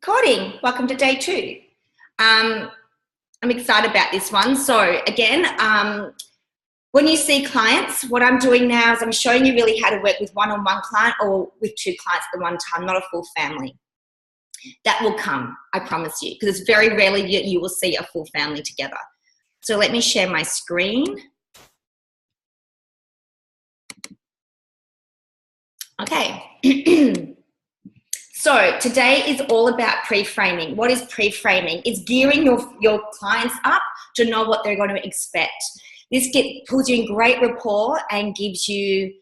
Recording. Welcome to day 2. I'm excited about this one. So again, when you see clients, what I'm doing now is I'm showing you really how to work with one-on-one client or with 2 clients at the one time, not a full family. That will come, I promise you, because it's very rarely you will see a full family together. So let me share my screen. Okay. So today is all about pre-framing. What is pre-framing? It's gearing your clients up to know what they're going to expect. This puts you in great rapport and it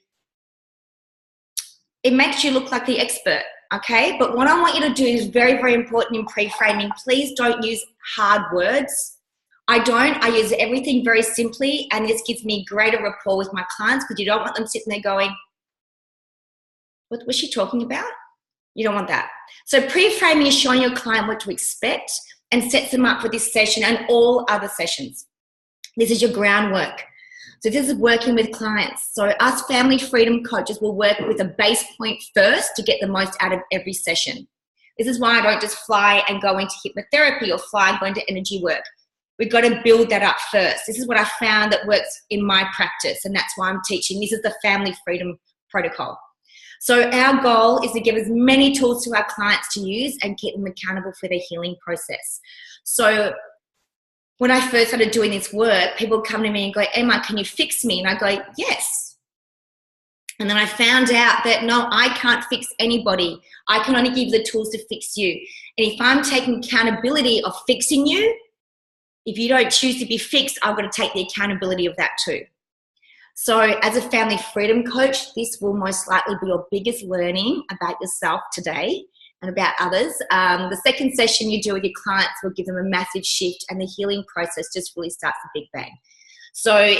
makes you look like the expert, okay? But what I want you to do is very, very important in pre-framing. Please don't use hard words. I use everything very simply, and this gives me greater rapport with my clients because you don't want them sitting there going, what was she talking about? You don't want that. So pre-framing is showing your client what to expect and sets them up for this session and all other sessions. This is your groundwork. So this is working with clients. So us family freedom coaches will work with a base point first to get the most out of every session. This is why I don't just fly and go into hypnotherapy or fly and go into energy work. We've got to build that up first. This is what I found that works in my practice, and that's why I'm teaching. This is the family freedom protocol. So our goal is to give as many tools to our clients to use and keep them accountable for their healing process. So when I first started doing this work, people come to me and go, Emma, can you fix me? And I go, yes. And then I found out that no, I can't fix anybody. I can only give you the tools to fix you. And if I'm taking accountability of fixing you, if you don't choose to be fixed, I've got to take the accountability of that too. So as a family freedom coach, this will most likely be your biggest learning about yourself today and about others. The second session you do with your clients will give them a massive shift, and the healing process just really starts the big bang. So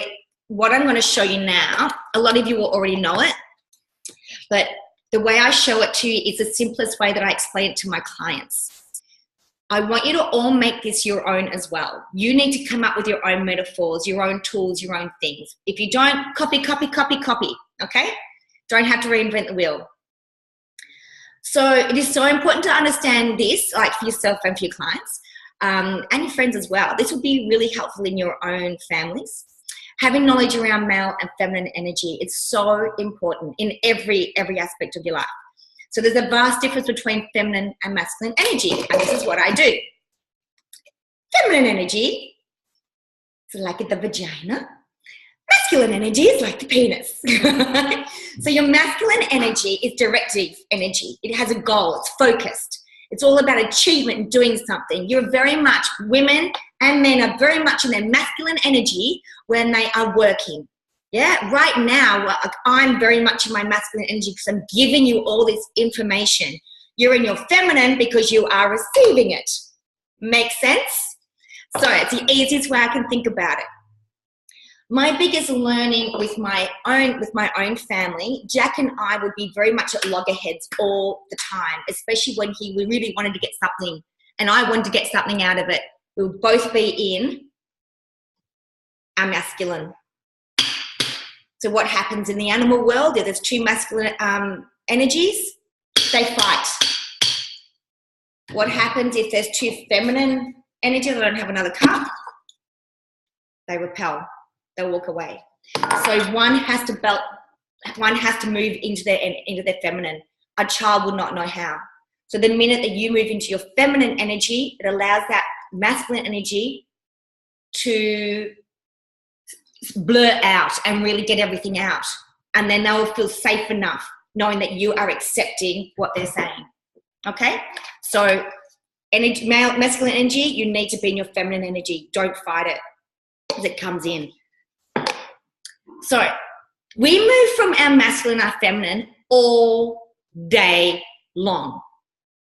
what I'm going to show you now, a lot of you will already know it, but the way I show it to you is the simplest way that I explain it to my clients. I want you to all make this your own as well. You need to come up with your own metaphors, your own tools, your own things. If you don't, copy, okay? Don't have to reinvent the wheel. So it is so important to understand this, like for yourself and for your clients, and your friends as well. This will be really helpful in your own families. Having knowledge around male and feminine energy is so important in every aspect of your life. So there's a vast difference between feminine and masculine energy, and this is what I do. Feminine energy is like the vagina. Masculine energy is like the penis. So your masculine energy is directive energy. It has a goal. It's focused. It's all about achievement and doing something. You're very much, women and men are very much in their masculine energy when they are working. Yeah, right now, I'm very much in my masculine energy because I'm giving you all this information. You're in your feminine because you are receiving it. Make sense? So it's the easiest way I can think about it. My biggest learning with my own family, Jack and I would be very much at loggerheads all the time, especially when we really wanted to get something and I wanted to get something out of it. We would both be in our masculine. So what happens in the animal world, if there's 2 masculine energies, they fight. What happens if there's 2 feminine energies that don't have another cup? They repel. They walk away. So one has to move into their feminine. A child will not know how. So the minute that you move into your feminine energy, it allows that masculine energy to blur out and really get everything out, and then they will feel safe enough knowing that you are accepting what they're saying. Okay, so masculine energy, you need to be in your feminine energy. Don't fight it as it comes in. So we move from our masculine, our feminine all day long.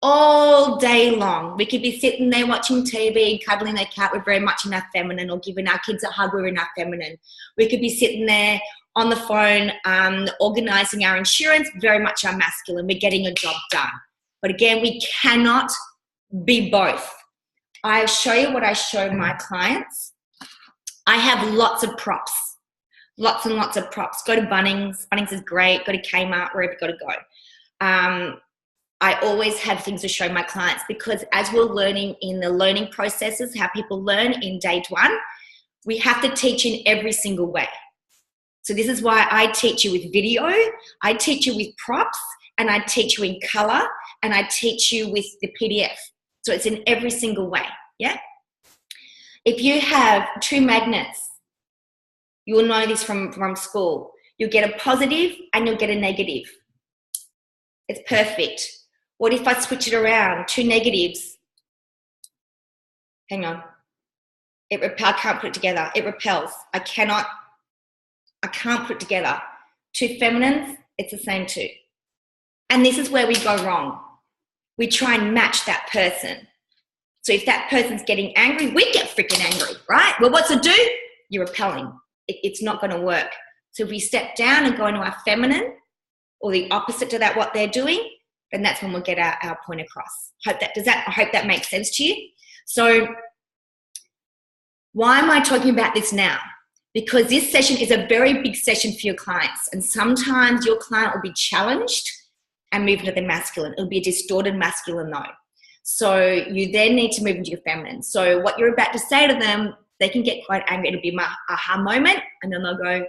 All day long. We could be sitting there watching TV, cuddling their cat, we're very much in our feminine, or giving our kids a hug, we're in our feminine. We could be sitting there on the phone, organising our insurance, very much our masculine, we're getting a job done. But again, we cannot be both. I show you what I show my clients. I have lots of props, lots and lots of props. Go to Bunnings. Bunnings is great. Go to Kmart, wherever you've got to go. I always have things to show my clients, because as we're learning in the learning processes, how people learn in day one, we have to teach in every single way. So this is why I teach you with video, I teach you with props, and I teach you in color, and I teach you with the PDF. So it's in every single way, yeah? If you have two magnets, you will know this from school. You'll get a positive and you'll get a negative. It's perfect. What if I switch it around? Two negatives. Hang on. I can't put it together. It repels. I can't put it together. Two feminines, it's the same two. And this is where we go wrong. We try and match that person. So if that person's getting angry, we get freaking angry, right? Well, what's it do? You're repelling. It's not going to work. So if we step down and go into our feminine, or the opposite to that, what they're doing, then that's when we'll get our point across. I hope that makes sense to you. So why am I talking about this now? Because this session is a very big session for your clients. And sometimes your client will be challenged and move into the masculine. It'll be a distorted masculine though. So you then need to move into your feminine. So what you're about to say to them, they can get quite angry. It'll be my aha moment. And then they'll go,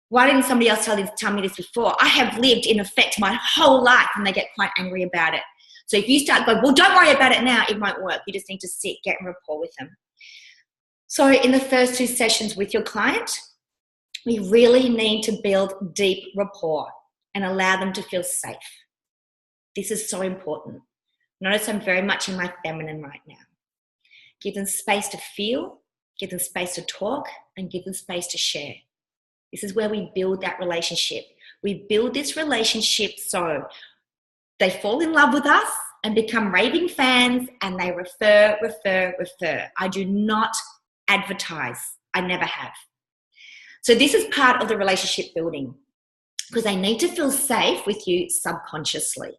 why didn't somebody else tell me this before? I have lived in effect my whole life, and they get quite angry about it. So if you start going, well, don't worry about it now, it won't work. You just need to sit, get in rapport with them. So in the first two sessions with your client, we really need to build deep rapport and allow them to feel safe. This is so important. Notice I'm very much in my feminine right now. Give them space to feel, give them space to talk, and give them space to share. This is where we build that relationship. We build this relationship so they fall in love with us and become raving fans, and they refer. I do not advertise. I never have. So this is part of the relationship building, because they need to feel safe with you subconsciously.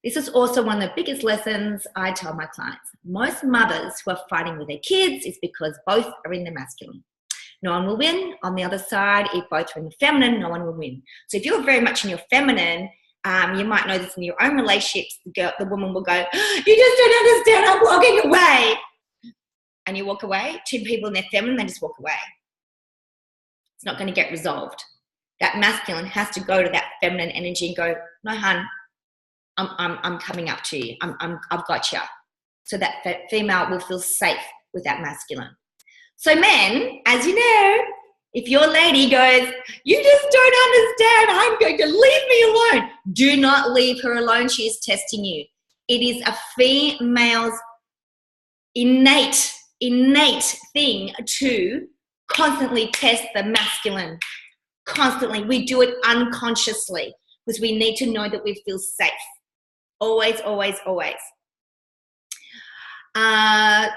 This is also one of the biggest lessons I tell my clients. Most mothers who are fighting with their kids is because both are in the masculine. No one will win. On the other side, if both are in the feminine, no one will win. So if you're very much in your feminine, you might know this in your own relationships. The woman will go, you just don't understand, I'm walking away. And you walk away. Two people in their feminine, they just walk away. It's not going to get resolved. That masculine has to go to that feminine energy and go, no, hun, I'm coming up to you. I've got you. So that female will feel safe with that masculine. So men, as you know, if your lady goes, you just don't understand, I'm going to leave me alone. Do not leave her alone. She is testing you. It is a female's innate thing to constantly test the masculine. Constantly. We do it unconsciously because we need to know that we feel safe. Always, always, always.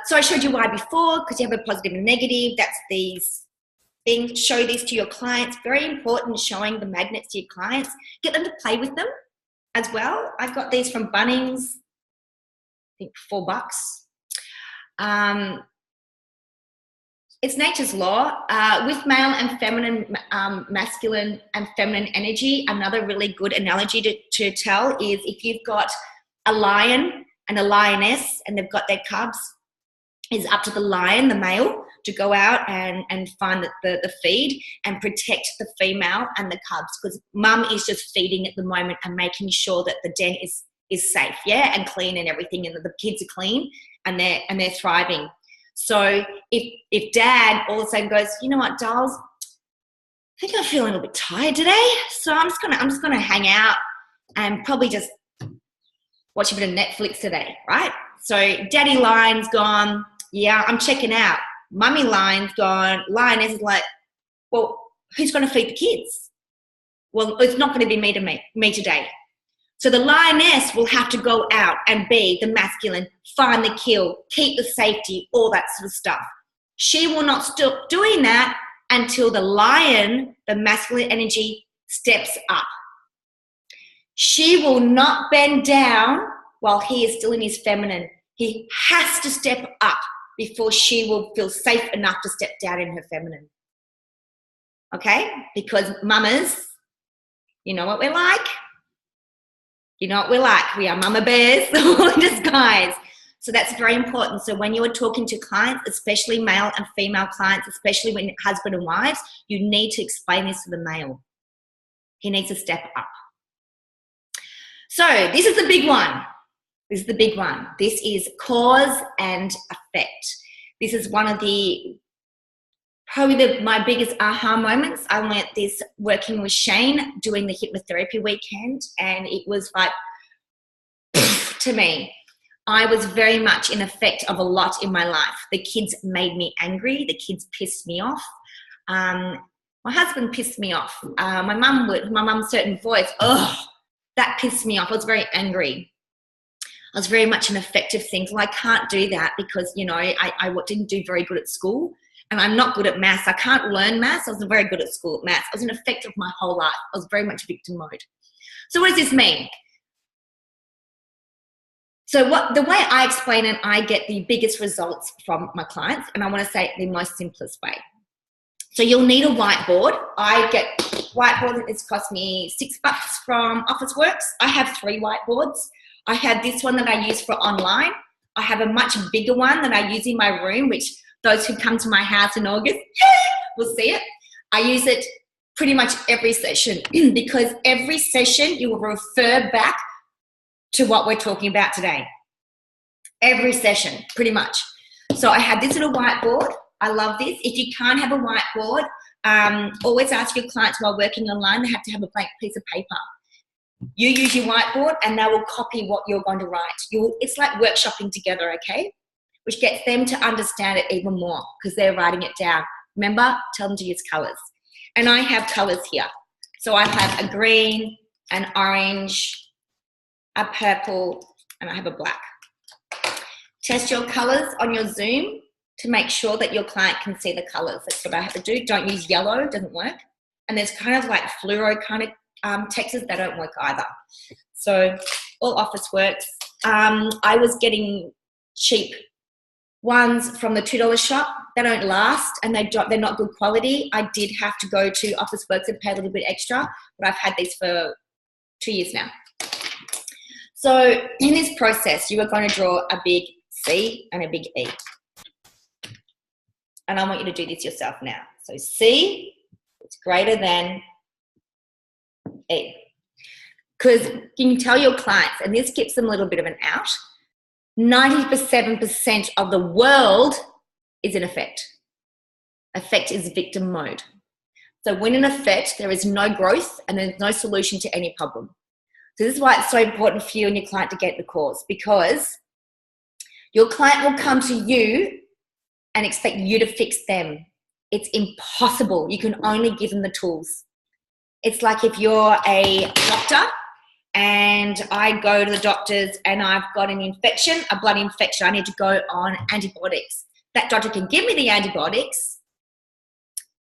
So I showed you why before, because you have a positive and negative. That's these things. Show these to your clients. Very important, showing the magnets to your clients. Get them to play with them as well. I've got these from Bunnings, I think $4. It's nature's law. With male and feminine, masculine and feminine energy, another really good analogy to tell is if you've got a lion and a lioness and they've got their cubs, it's up to the lion, the male, to go out and find the feed and protect the female and the cubs, because mum is just feeding at the moment and making sure that the den is safe, yeah, and clean and everything, and that the kids are clean and they're thriving. So if dad all of a sudden goes, you know what, dolls, I think I'm feeling a little bit tired today, so I'm just gonna hang out and probably just watch a bit of Netflix today, right? So daddy lion's gone, yeah, I'm checking out. Mummy lion's gone. Lioness is like, well, who's going to feed the kids? Well, it's not going to be me today. So the lioness will have to go out and be the masculine, find the kill, keep the safety, all that sort of stuff. She will not stop doing that until the lion, the masculine energy, steps up. She will not bend down while he is still in his feminine. He has to step up before she will feel safe enough to step down in her feminine. Okay? Because mamas, you know what we're like? You know what we're like? We are mama bears in disguise. So that's very important. So when you are talking to clients, especially male and female clients, especially when husband and wives, you need to explain this to the male. He needs to step up. So this is the big one. This is the big one. This is cause and effect. This is one of my biggest aha moments. I learned this working with Shane doing the hypnotherapy weekend, and it was like, to me, I was very much in effect of a lot in my life. The kids made me angry. The kids pissed me off. My husband pissed me off. My mum's certain voice, that pissed me off. I was very angry. I was very much an effect of things. Well, I can't do that because, you know, I didn't do very good at school, and I'm not good at maths. I can't learn maths. I wasn't very good at school at maths. I was an effect of my whole life. I was very much victim mode. So what does this mean? So the way I explain it, I get the biggest results from my clients, and I want to say it the most simplest way. So you'll need a whiteboard. I get whiteboard. It's cost me $6 from Officeworks. I have 3 whiteboards. I have this one that I use for online. I have a much bigger one that I use in my room, which those who come to my house in August will see it. I use it pretty much every session because every session you will refer back to what we're talking about today. Every session, pretty much. So I have this little whiteboard. I love this. If you can't have a whiteboard, always ask your clients while working online, they have to have a blank piece of paper. You use your whiteboard and they will copy what you're going to write. It's like workshopping together, okay? Which gets them to understand it even more because they're writing it down. Remember, tell them to use colours. And I have colours here. So I have a green, an orange, a purple, and I have a black. Test your colours on your Zoom to make sure that your client can see the colours. That's what I have to do. Don't use yellow, it doesn't work. And there's kind of like fluoro kind of textures that don't work either. So all Officeworks. I was getting cheap ones from the $2 shop. They don't last and they're not good quality. I did have to go to Officeworks and pay a little bit extra, but I've had these for 2 years now. So in this process, you are going to draw a big C and a big E. And I want you to do this yourself now. So C is greater than E. Because you can tell your clients, and this gives them a little bit of an out, 97% of the world is in effect. Effect is victim mode. So when in effect, there is no growth and there's no solution to any problem. So this is why it's so important for you and your client to get the cause, because your client will come to you and expect you to fix them. It's impossible. You can only give them the tools. It's like if you're a doctor and I go to the doctors and I've got an infection, a blood infection, I need to go on antibiotics. That doctor can give me the antibiotics.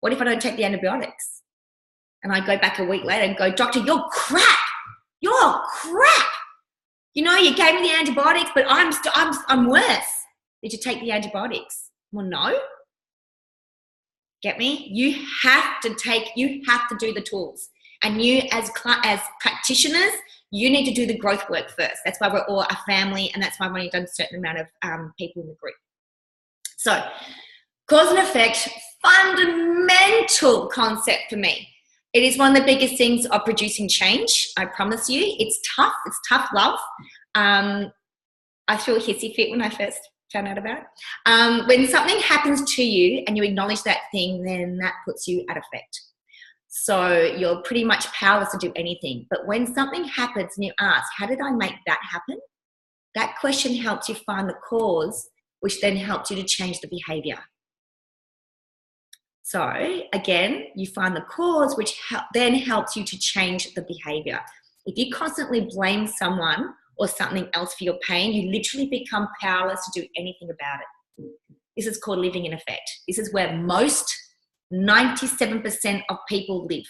What if I don't take the antibiotics? And I go back a week later and go, doctor, you're crap. You're crap. You know, you gave me the antibiotics, but I'm worse. Did you take the antibiotics? Well, no. Get me? You have to do the tools. And you as practitioners, you need to do the growth work first. That's why we're all a family, and that's why I've only done a certain amount of people in the group. So, cause and effect, fundamental concept for me. It is one of the biggest things of producing change, I promise you. It's tough love. I threw a hissy fit when I first found out about it. When something happens to you and you acknowledge that thing, then that puts you at effect. So you're pretty much powerless to do anything. But when something happens and you ask, how did I make that happen? That question helps you find the cause, which then helps you to change the behavior. So again, you find the cause, which then helps you to change the behavior. If you constantly blame someone or something else for your pain, you literally become powerless to do anything about it. This is called living in effect. This is where 97% of people live.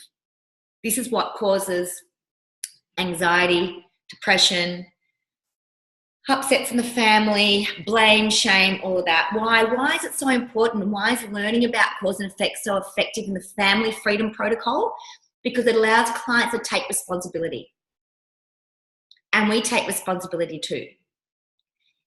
This is what causes anxiety, depression, upsets in the family, blame, shame, all of that. Why? Why is it so important? Why is learning about cause and effect so effective in the family freedom protocol? Because it allows clients to take responsibility. And and we take responsibility too.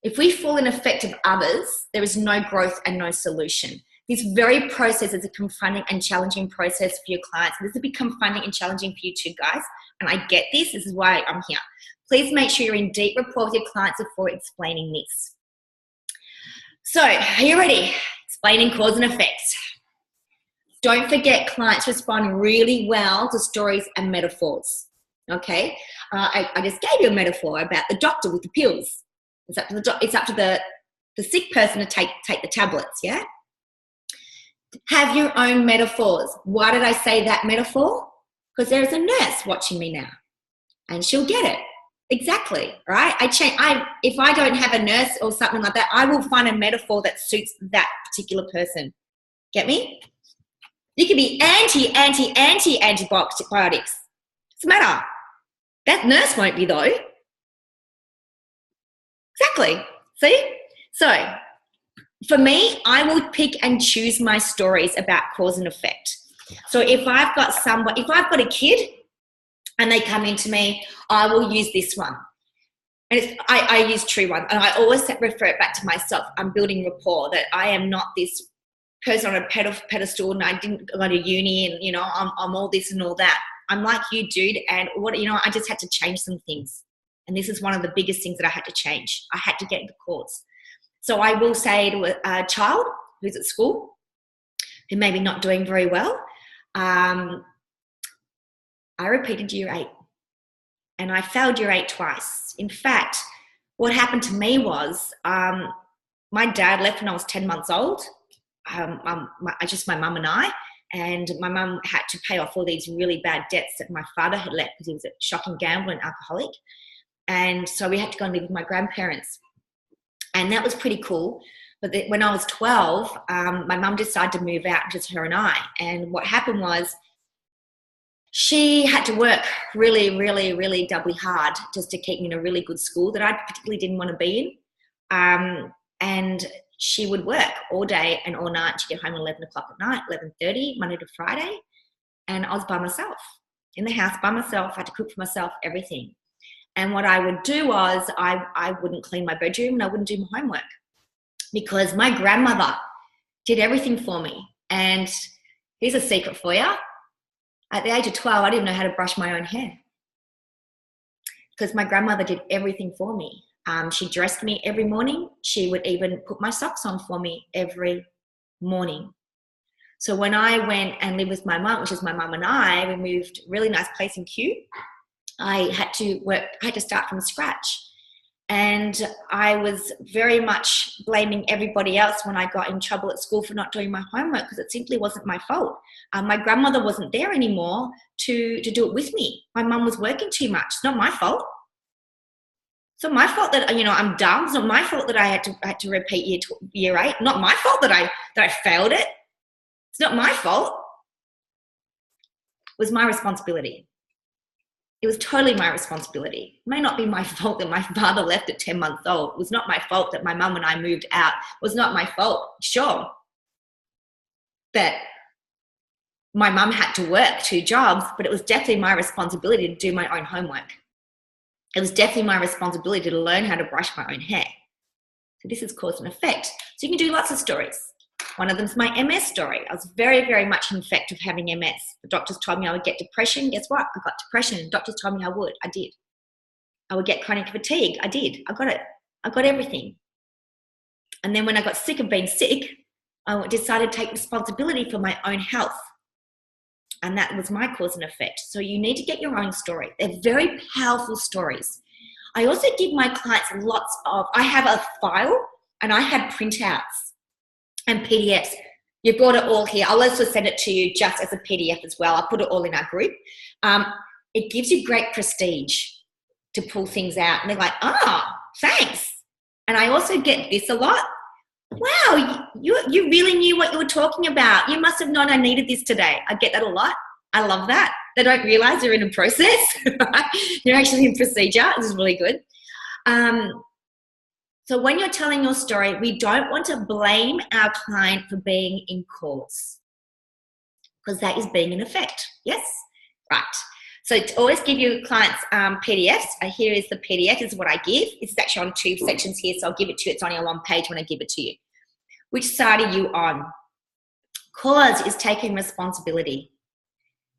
If we fall in effect of others, there is no growth and no solution. This very process is a confronting and challenging process for your clients. This will be confronting and challenging for you too, guys. And I get this. This is why I'm here. Please make sure you're in deep rapport with your clients before explaining this. So, are you ready? Explaining cause and effect. Don't forget, clients respond really well to stories and metaphors. Okay? I just gave you a metaphor about the doctor with the pills. It's up to the sick person to take the tablets, yeah? Have your own metaphors. Why did I say that metaphor? Because there's a nurse watching me now, and she'll get it. Exactly, right? If I don't have a nurse or something like that, I will find a metaphor that suits that particular person. Get me? You can be anti-antibiotics. What's the matter? That nurse won't be though. Exactly. See? So, for me, I will pick and choose my stories about cause and effect. So if I've got a kid and they come into me, I will use this one. And I use true one. And I always refer it back to myself. I'm building rapport, that I am not this person on a pedestal and I didn't go to uni and, I'm all this and all that. I'm like you, dude. And I just had to change some things. And this is one of the biggest things that I had to change. I had to get the cause. So I will say to a child who's at school, who may be not doing very well, I repeated year 8 and I failed year 8 twice. In fact, what happened to me was my dad left when I was 10 months old, just my mum and I, and my mum had to pay off all these really bad debts that my father had left because he was a shocking gambler and alcoholic. And so we had to go and live with my grandparents. And that was pretty cool. But when I was 12, my mum decided to move out, just her and I. And what happened was she had to work really, really, really doubly hard just to keep me in a really good school that I particularly didn't want to be in. And she would work all day and all night. She'd get home at 11 o'clock at night, 11:30, Monday to Friday. And I was by myself, in the house by myself. I had to cook for myself, everything. And what I would do was I wouldn't clean my bedroom and I wouldn't do my homework because my grandmother did everything for me. And here's a secret for you. At the age of 12, I didn't know how to brush my own hair because my grandmother did everything for me. She dressed me every morning. She would even put my socks on for me every morning. So when I went and lived with my mum, which is my mum and I, we moved a really nice place in Kew. I had to start from scratch. And I was very much blaming everybody else when I got in trouble at school for not doing my homework because it simply wasn't my fault. My grandmother wasn't there anymore to do it with me. My mum was working too much. It's not my fault. It's not my fault that, I'm dumb. It's not my fault that I had to repeat year 8. Not my fault that I failed it. It's not my fault. It was my responsibility. It was totally my responsibility. It may not be my fault that my father left at 10 months old. It was not my fault that my mum and I moved out. It was not my fault, sure, that my mum had to work 2 jobs, but it was definitely my responsibility to do my own homework. It was definitely my responsibility to learn how to brush my own hair. So this is cause and effect. So you can do lots of stories. One of them is my MS story. I was very, very much in effect of having MS. The doctors told me I would get depression. Guess what? I got depression. The doctors told me I would. I did. I would get chronic fatigue. I did. I got it. I got everything. And then when I got sick of being sick, I decided to take responsibility for my own health. And that was my cause and effect. So you need to get your own story. They're very powerful stories. I also give my clients I have a file and I have printouts and PDFs. You've got it all here. I'll also send it to you just as a PDF as well. I'll put it all in our group. It gives you great prestige to pull things out. And they're like, thanks. And I also get this a lot. Wow, you really knew what you were talking about. You must have known I needed this today. I get that a lot. I love that. They don't realize they're in a process. You're actually in procedure. This is really good. So when you're telling your story, we don't want to blame our client for being in cause because that is being in effect. Yes? Right. So to always give your clients PDFs. Here is the PDF. This is what I give. It's actually on 2 sections here, so I'll give it to you. It's only on 1 page when I give it to you. Which side are you on? Cause is taking responsibility.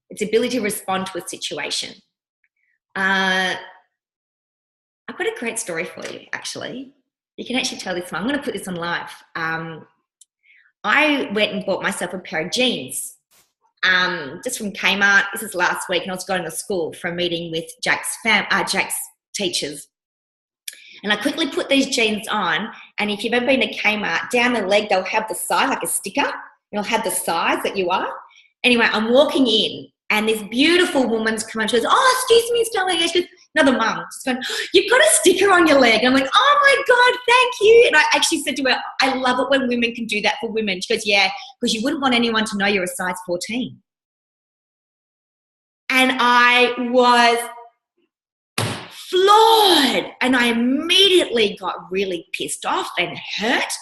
It's ability to respond to a situation. I've got a great story for you, actually. You can actually tell this one. I'm going to put this on live. I went and bought myself a pair of jeans just from Kmart. This is last week, and I was going to school for a meeting with Jack's teachers. And I quickly put these jeans on, and if you've ever been to Kmart, down the leg, they'll have the size, like a sticker. It'll have the size that you are. Anyway, I'm walking in, and this beautiful woman's come on. She goes, "Oh, excuse me, Stella." She goes, another mum. She's going, "You've got a sticker on your leg." And I went, "Oh my God, thank you." And I actually said to her, "I love it when women can do that for women." She goes, "Yeah, because you wouldn't want anyone to know you're a size 14. And I was floored, and I immediately got really pissed off and hurt.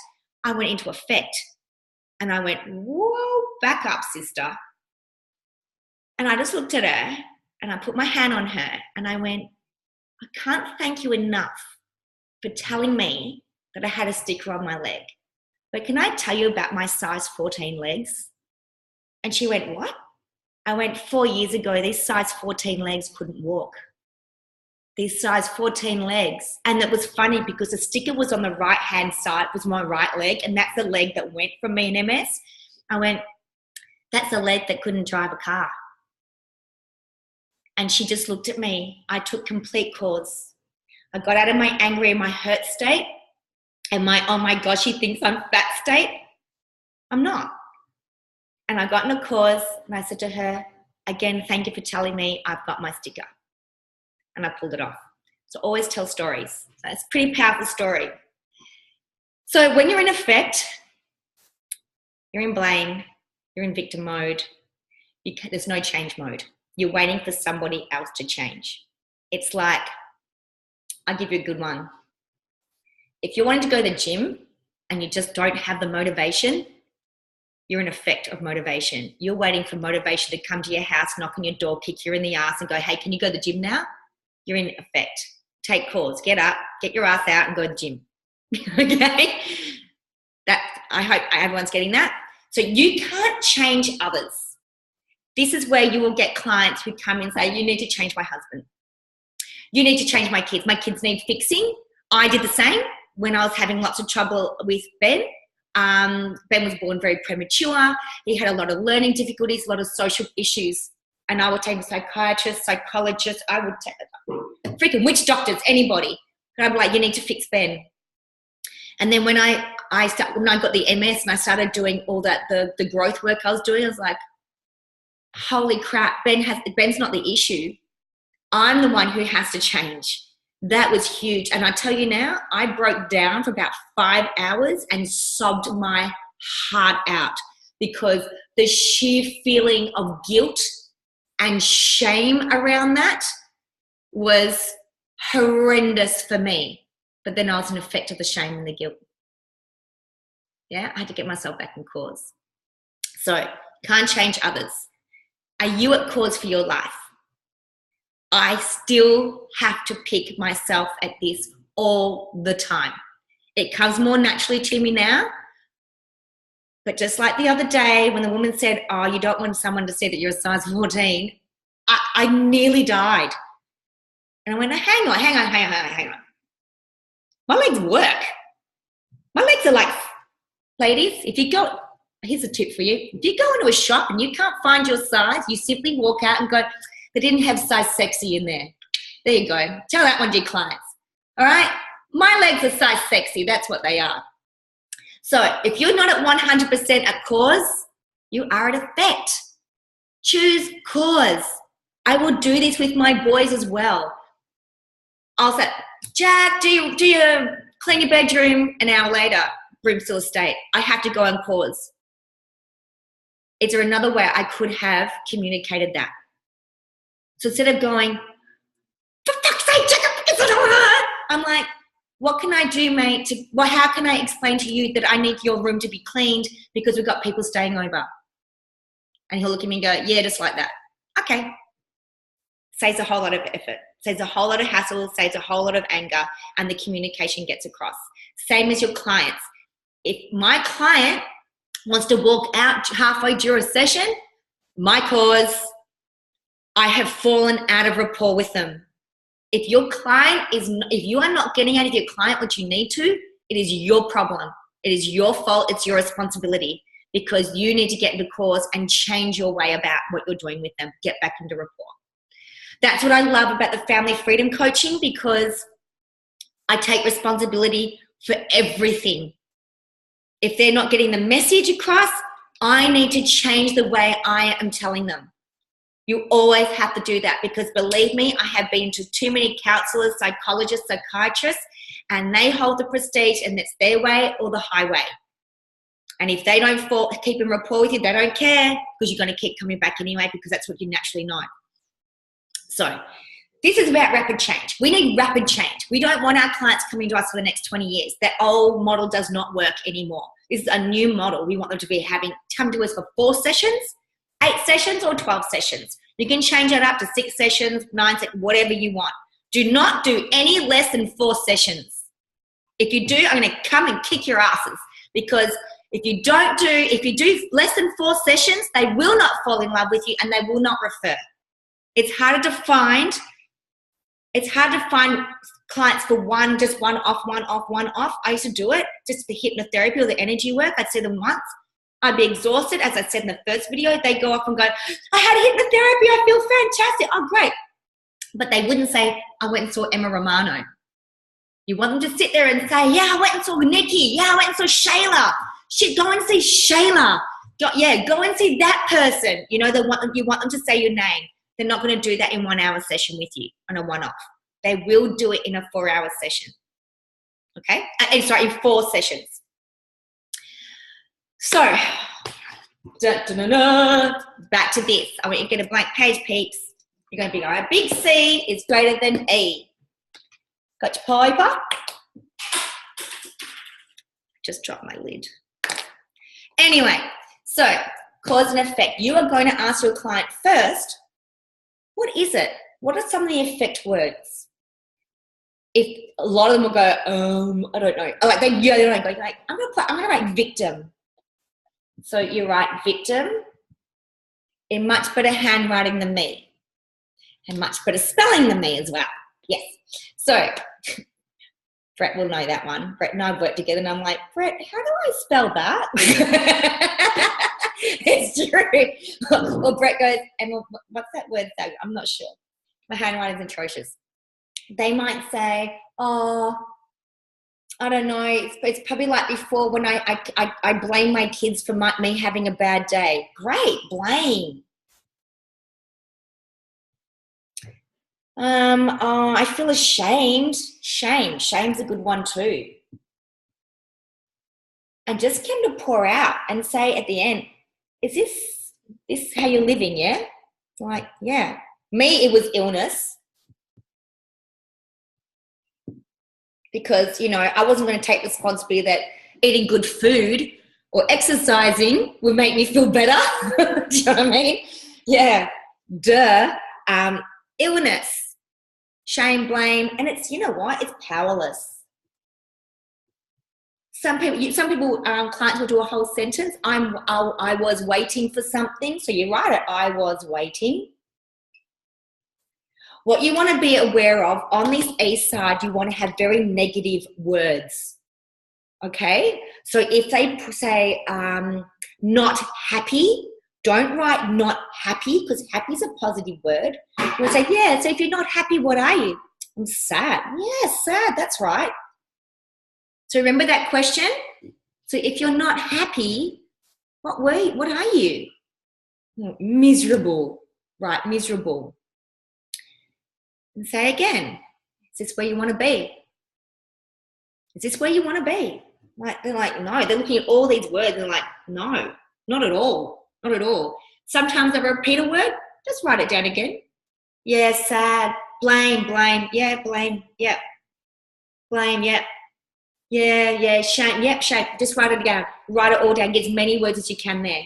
I went into effect, and I went, "Whoa, back up, sister." And I just looked at her, and I put my hand on her, and I went, "I can't thank you enough for telling me that I had a sticker on my leg. But can I tell you about my size 14 legs?" And she went, "What?" I went, 4 years ago, these size 14 legs couldn't walk. These size 14 legs. And it was funny because the sticker was on the right-hand side, was my right leg, and that's the leg that went from me and MS. I went, "That's a leg that couldn't drive a car." And she just looked at me. I took complete cause. I got out of my angry and my hurt state and my, "Oh my gosh, she thinks I'm fat" state. I'm not. And I got in a cause, and I said to her, "Again, thank you for telling me I've got my sticker." And I pulled it off. So always tell stories. It's a pretty powerful story. So when you're in effect, you're in blame, you're in victim mode, there's no change mode. You're waiting for somebody else to change. It's like, I'll give you a good one. If you're wanting to go to the gym and you just don't have the motivation, you're in effect of motivation. You're waiting for motivation to come to your house, knock on your door, kick you in the ass and go, "Hey, can you go to the gym now?" You're in effect. Take calls. Get up, get your ass out and go to the gym. Okay? I hope everyone's getting that. So you can't change others. This is where you will get clients who come and say, "You need to change my husband. You need to change my kids. My kids need fixing." I did the same when I was having lots of trouble with Ben. Ben was born very premature. He had a lot of learning difficulties, a lot of social issues. And I would take a psychiatrist, psychologist. I would take freaking witch doctors, anybody. And I'd be like, "You need to fix Ben." And then when I got the MS and I started doing all that, the growth work I was doing, I was like, holy crap, Ben's not the issue. I'm the one who has to change. That was huge. And I tell you now, I broke down for about 5 hours and sobbed my heart out because the sheer feeling of guilt and shame around that was horrendous for me. But then I was in effect of the shame and the guilt. Yeah, I had to get myself back in cause. So, can't change others. Are you at cause for your life? I still have to pick myself at this all the time. It comes more naturally to me now. But just like the other day when the woman said, "Oh, you don't want someone to see that you're a size 14, I nearly died. And I went, hang on. My legs work. My legs are like, ladies, here's a tip for you. If you go into a shop and you can't find your size, you simply walk out and go, "They didn't have size sexy in there." There you go. Tell that one to your clients. All right? My legs are size sexy. That's what they are. So if you're not at 100% at cause, you are at effect. Choose cause. I will do this with my boys as well. I'll say, "Jack, do you clean your bedroom?" An hour later, room still a state. I have to go on cause. Is there another way I could have communicated that? So instead of going, "For fuck's sake, Jack," I'm like, "What can I do, mate? How can I explain to you that I need your room to be cleaned because we've got people staying over?" And he'll look at me and go, "Yeah, just like that." Okay. Saves a whole lot of effort, saves a whole lot of hassle, saves a whole lot of anger, and the communication gets across. Same as your clients. If my client wants to walk out halfway through a session, my cause, I have fallen out of rapport with them. If your client if you are not getting out of your client what you need to, it is your problem. It is your fault. It's your responsibility, because you need to get into cause and change your way about what you're doing with them. Get back into rapport. That's what I love about the family freedom coaching, because I take responsibility for everything. If they're not getting the message across, I need to change the way I am telling them. You always have to do that, because believe me, I have been to too many counselors, psychologists, psychiatrists, and they hold the prestige, and it's their way or the highway. And if they don't keep in rapport with you, they don't care, because you're going to keep coming back anyway, because that's what you naturally know. So this is about rapid change. We need rapid change. We don't want our clients coming to us for the next 20 years. That old model does not work anymore. This is a new model. We want them to be come to us for 4 sessions, 8 sessions, or 12 sessions. You can change it up to 6 sessions, 9 sessions, whatever you want. Do not do any less than 4 sessions. If you do, I'm going to come and kick your asses, because if you do less than 4 sessions, they will not fall in love with you, and they will not refer. It's harder to find clients for just one off. I used to do it just for hypnotherapy or the energy work. I'd see them once. I'd be exhausted. As I said in the first video, they go off and go, I had hypnotherapy. I feel fantastic. Oh, great. But they wouldn't say, I went and saw Emma Romano. You want them to sit there and say, yeah, I went and saw Nikki. Yeah, I went and saw Shayla. Shit, go and see Shayla. Go and see that person. You know, you want them to say your name. They're not going to do that in 1 hour session with you on a one-off. They will do it in a 4-hour session. Okay? In 4 sessions. So, back to this. I want you to get a blank page, peeps. You're going to be, all right, big C is greater than E. Got your paper? Just dropped my lid. Anyway, so cause and effect. You are going to ask your client first, what is it? What are some of the effect words? If a lot of them will go, I don't know. Like they don't go. Like I'm gonna write victim. So you write victim in much better handwriting than me, and much better spelling than me as well. Yes. So Brett will know that one. Brett and I have worked together, and I'm like, Brett, how do I spell that? It's true. Or Brett goes, Emma, what's that word say? I'm not sure. My handwriting's atrocious. They might say, oh, I don't know. It's probably like before when I blame my kids for me having a bad day. Great, blame. I feel ashamed. Shame's a good one too. And just kind of pour out and say at the end, is this how you're living, yeah? Like, yeah. Me, it was illness. Because, I wasn't going to take responsibility that eating good food or exercising would make me feel better. Do you know what I mean? Yeah. Duh. Illness. Shame, blame. And it's, you know what? It's powerless. Some people, clients will do a whole sentence. I was waiting for something. So you write it, I was waiting. What you want to be aware of on this E side, you want to have very negative words. Okay? So if they say not happy, don't write not happy, because happy is a positive word. You want to say, yeah, so if you're not happy, what are you? I'm sad. Yeah, sad, that's right. So remember that question? So if you're not happy, what are you? Miserable. Right, miserable. And say again, is this where you want to be? Is this where you want to be? Like, they're like, no. They're looking at all these words and they're like, no, not at all. Not at all. Sometimes I repeat a word, just write it down again. Yeah, sad. Blame. Yeah, blame. Yeah. Blame, yeah. Yeah, shame. Yep, shame. Just write it down. Write it all down. Get as many words as you can there.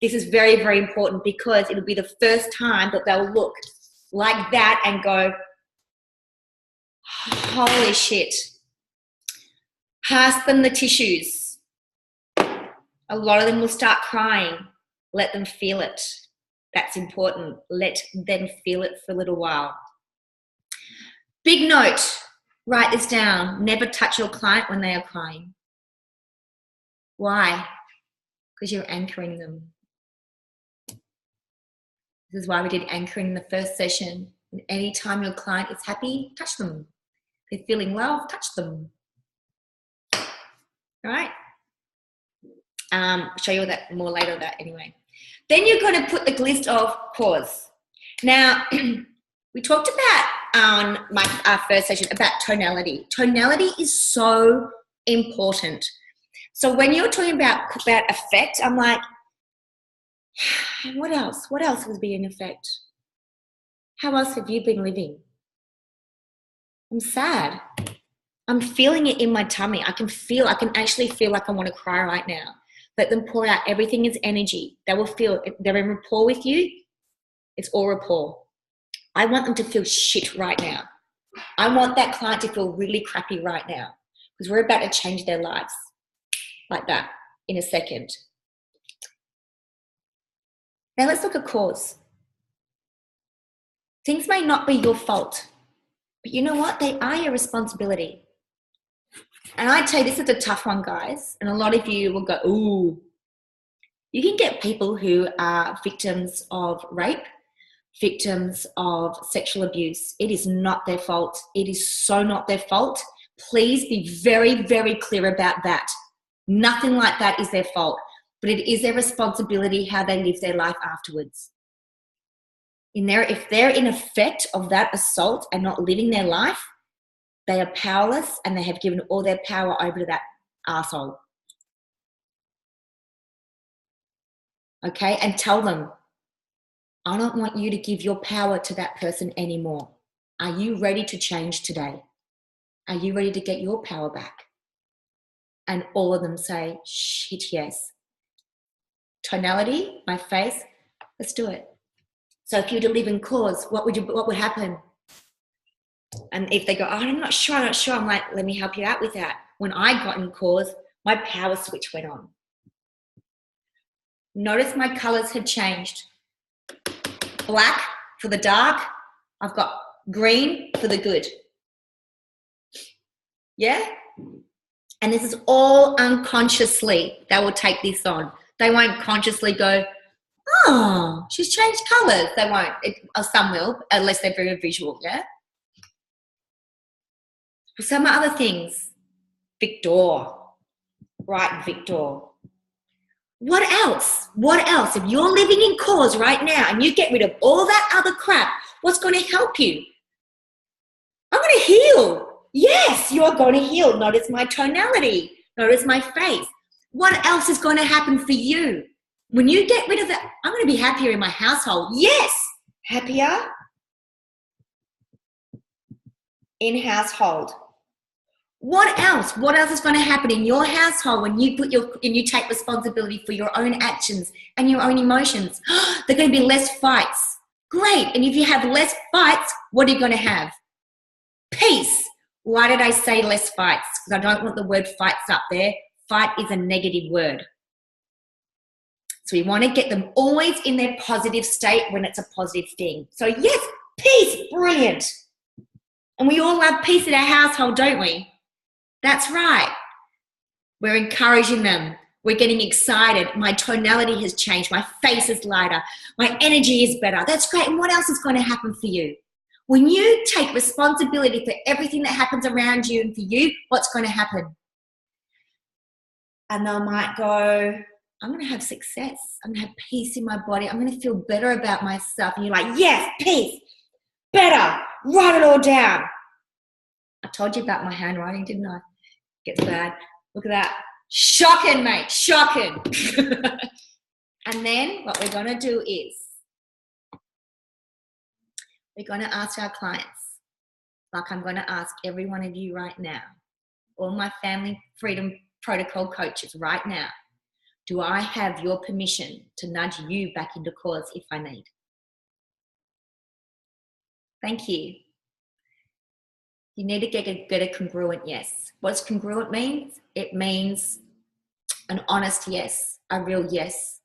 This is very, very important, because it'll be the first time that they'll look like that and go, holy shit. Pass them the tissues. A lot of them will start crying. Let them feel it. That's important. Let them feel it for a little while. Big note, write this down. Never touch your client when they are crying. Why? Because you're anchoring them. This is why we did anchoring in the first session. And anytime your client is happy, touch them. If they're feeling love, touch them. All right? Show you that more later that anyway. Then you're going to put the list of cause. Now, we talked about on our first session about tonality. Tonality is so important. So when you're talking about effect, I'm like, what else? What else would be an effect? How else have you been living? I'm sad. I'm feeling it in my tummy. I can actually feel like I want to cry right now. Let them pour out. Everything is energy. They will feel, if they're in rapport with you, it's all rapport. I want them to feel shit right now. I want that client to feel really crappy right now because we're about to change their lives like that in a second. Now let's look at cause. Things may not be your fault, but you know what? They are your responsibility. And I tell you, this is a tough one, guys. And a lot of you will go, ooh. You can get people who are victims of rape, victims of sexual abuse. It is not their fault. It is so not their fault. Please be very, very clear about that. Nothing like that is their fault, but it is their responsibility how they live their life afterwards. If they're in effect of that assault and not living their life, they are powerless and they have given all their power over to that arsehole. Okay, and tell them, I don't want you to give your power to that person anymore. Are you ready to change today? Are you ready to get your power back? And all of them say, shit, yes. Tonality, my face, let's do it. So if you were to live in cause, what would happen? And if they go, oh, I'm not sure, I'm like, let me help you out with that. When I got in cause, my power switch went on. Notice my colors had changed. Black for the dark. I've got green for the good. Yeah? And this is all unconsciously. They will take this on. They won't consciously go, oh, she's changed colors. They won't. Some will, unless they're very visual, yeah? Some other things. Victor. Right, Victor. What else? What else? If you're living in cause right now and you get rid of all that other crap, what's going to help you? I'm going to heal. Yes, you're going to heal. Notice my tonality. Notice my face. What else is going to happen for you? When you get rid of that, I'm going to be happier in my household. Yes, happier in household. What else? What else is going to happen in your household when you you take responsibility for your own actions and your own emotions? There are going to be less fights. Great. And if you have less fights, what are you going to have? Peace. Why did I say less fights? Because I don't want the word fights up there. Fight is a negative word. So we want to get them always in their positive state when it's a positive thing. So yes, peace, brilliant. And we all love peace in our household, don't we? That's right. We're encouraging them. We're getting excited. My tonality has changed. My face is lighter. My energy is better. That's great. And what else is going to happen for you? When you take responsibility for everything that happens around you and for you, what's going to happen? And they might go, I'm going to have success. I'm going to have peace in my body. I'm going to feel better about myself. And you're like, yes, peace, better. Write it all down. I told you about my handwriting, didn't I? Gets bad. Look at that. Shocking, mate. Shocking. And then what we're going to do is we're going to ask our clients, like I'm going to ask every one of you right now, all my family freedom protocol coaches right now, do I have your permission to nudge you back into cause if I need? Thank you. You need to get a congruent yes. What's congruent means? It means an honest yes, a real yes.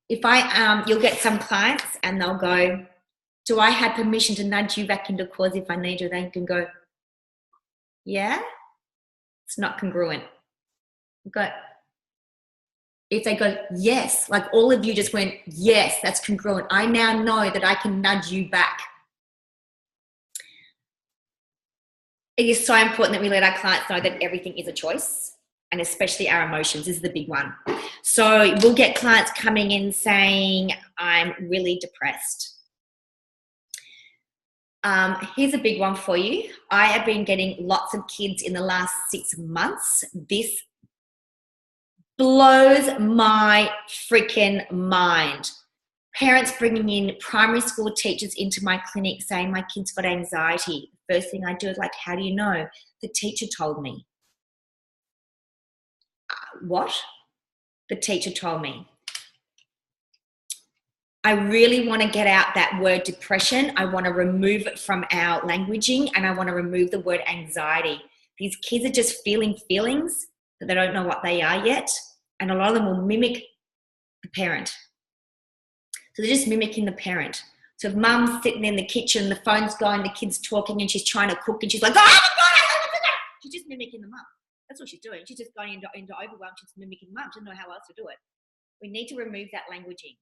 If you'll get some clients and they'll go, do I have permission to nudge you back into cause if I need you? They can go, yeah, it's not congruent. But if they go, yes, like all of you just went, yes, that's congruent. I now know that I can nudge you back. It is so important that we let our clients know that everything is a choice, and especially our emotions is the big one. So we'll get clients coming in saying, I'm really depressed. Here's a big one for you. I have been getting lots of kids in the last 6 months. This blows my freaking mind. Parents bringing in primary school teachers into my clinic saying my kid's got anxiety. First thing I do is like, how do you know? The teacher told me. What? The teacher told me. I really want to get out that word depression. I want to remove it from our languaging, and I want to remove the word anxiety. These kids are just feeling feelings that they don't know what they are yet, and a lot of them will mimic the parent. So they're just mimicking the parent. So if mum's sitting in the kitchen, the phone's going, the kid's talking, and she's trying to cook, and she's like, oh my God, she's just mimicking the mum. That's what she's doing. She's just going into overwhelm. She's mimicking mum. She doesn't know how else to do it. We need to remove that languaging.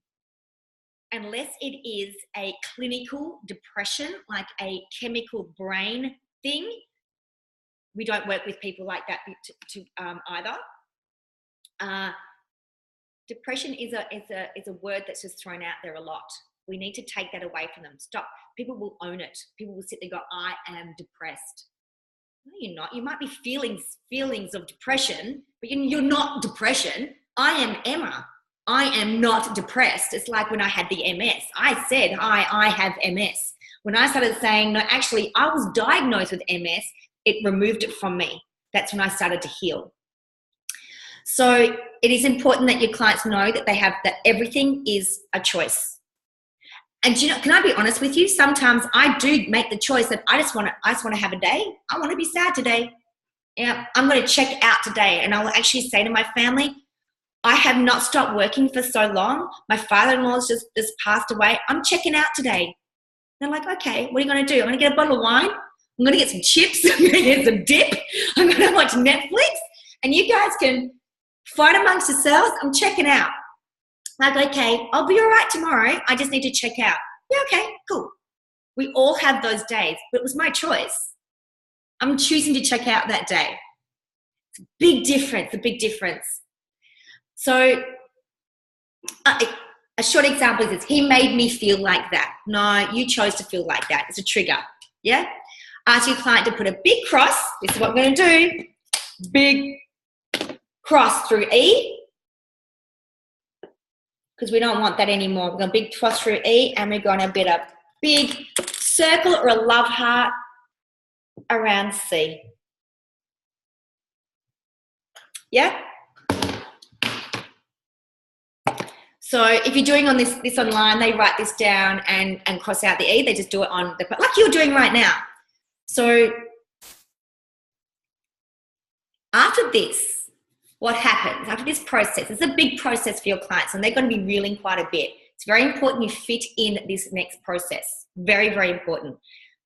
Unless it is a clinical depression, like a chemical brain thing, we don't work with people like that either. Depression is a word that's just thrown out there a lot. We need to take that away from them. Stop. People will own it. People will sit there and go, I am depressed. No, you're not. You might be feelings of depression, but you're not depression. I am Emma. I am not depressed. It's like when I had the MS. I said, I have MS. When I started saying, no, actually, I was diagnosed with MS, it removed it from me. That's when I started to heal. So it is important that your clients know that that everything is a choice. And can I be honest with you? Sometimes I do make the choice that I just want to have a day. I want to be sad today. Yeah, I'm going to check out today. And I will actually say to my family, I have not stopped working for so long. My father-in-law's just passed away. I'm checking out today. They're like, okay, what are you going to do? I'm going to get a bottle of wine. I'm going to get some chips. I'm going to get some dip. I'm going to watch Netflix. And you guys can fight amongst yourselves. I'm checking out. Like, okay, I'll be all right tomorrow. I just need to check out. Yeah, okay, cool. We all have those days, but it was my choice. I'm choosing to check out that day. It's a big difference. So a short example is this. He made me feel like that. No, you chose to feel like that. It's a trigger, yeah? Ask your client to put a big cross. This is what we're going to do. Big cross through E, because we don't want that anymore. We're going to big cross through E, and we're going to put a big circle or a love heart around C. Yeah? So if you're doing on this online, they write this down and cross out the E. They just do it on like you're doing right now. So after this, what happens? After this process, it's a big process for your clients, and they're going to be reeling quite a bit. It's very important you fit in this next process. Very, very important.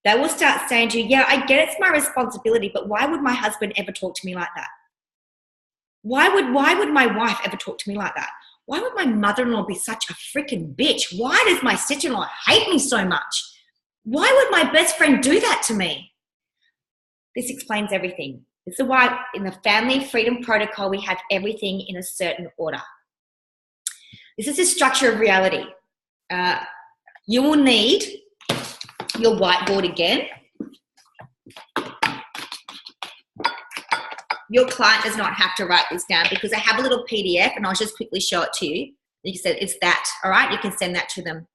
They will start saying to you, yeah, I get it's my responsibility, but why would my husband ever talk to me like that? Why would my wife ever talk to me like that? Why would my mother-in-law be such a freaking bitch? Why does my sister-in-law hate me so much? Why would my best friend do that to me? This explains everything. This is why in the Family Freedom Protocol, we have everything in a certain order. This is the structure of reality. You will need your whiteboard again. Your client does not have to write this down because I have a little PDF and I'll just quickly show it to you. You can say it's that, all right? You can send that to them.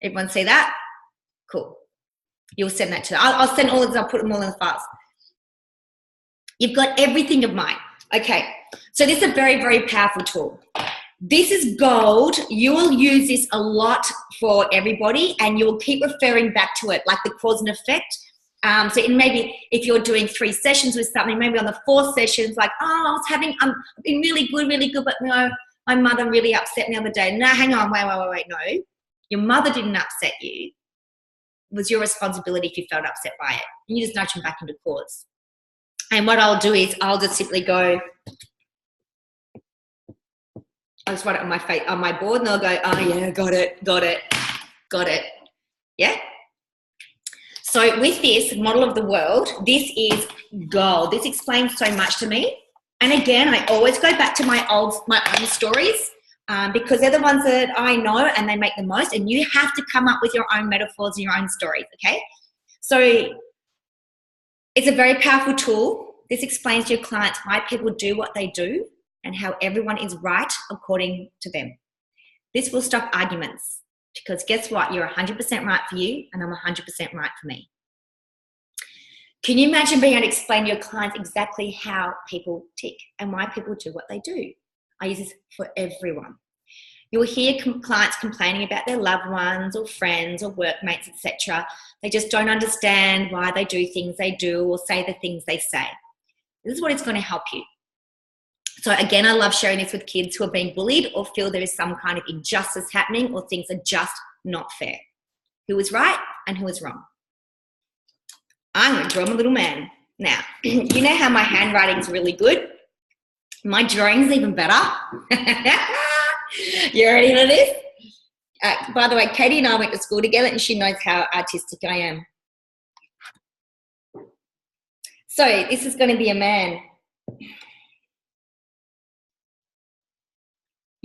Everyone see that? Cool. You'll send that to them. I'll send all of this, I'll put them all in the files. You've got everything of mine. Okay, so this is a very, very powerful tool. This is gold. You will use this a lot for everybody, and you will keep referring back to it, like the cause and effect. So maybe if you're doing 3 sessions with something, maybe on the 4th session, it's like, oh, I've been really good, but no, my mother really upset me the other day. No, hang on, wait, no. Your mother didn't upset you. It was your responsibility if you felt upset by it. And you just nudge them back into cause. And what I'll do is I'll just simply go, I'll just write it on my face, on my board, and they'll go, oh yeah, got it. Yeah? So with this model of the world, this is gold. This explains so much to me. And again, I always go back to my own stories because they're the ones that I know and they make the most. And you have to come up with your own metaphors and your own stories, okay? So it's a very powerful tool. This explains to your clients why people do what they do and how everyone is right according to them. This will stop arguments. Because guess what? You're 100% right for you and I'm 100% right for me. Can you imagine being able to explain to your clients exactly how people tick and why people do what they do? I use this for everyone. You'll hear clients complaining about their loved ones or friends or workmates, etc. They just don't understand why they do things they do or say the things they say. This is what it's going to help you. So again, I love sharing this with kids who are being bullied or feel there is some kind of injustice happening or things are just not fair. Who is right and who is wrong? I'm going to draw my little man. Now, you know how my handwriting is really good? My drawing's even better. You ready for this? By the way, Katie and I went to school together and she knows how artistic I am. So this is going to be a man.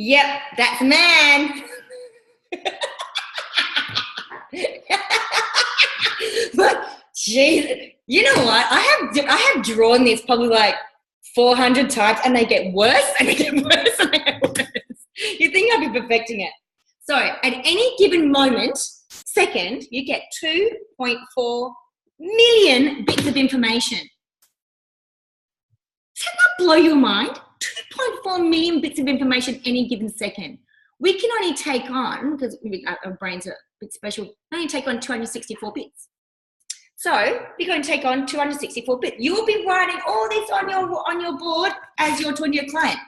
Yep, that's a man. But jeez, you know what? I have drawn this probably like 400 times, and they get worse, and they get worse, and they get worse. You think I'd be perfecting it? So at any given second, you get 2.4 million bits of information. Does that not blow your mind? 2.4 million bits of information any given second. We can only take on, because our brains are a bit special, only take on 264 bits. So you're going to take on 264 bits. You'll be writing all this on your board as you're talking to your client.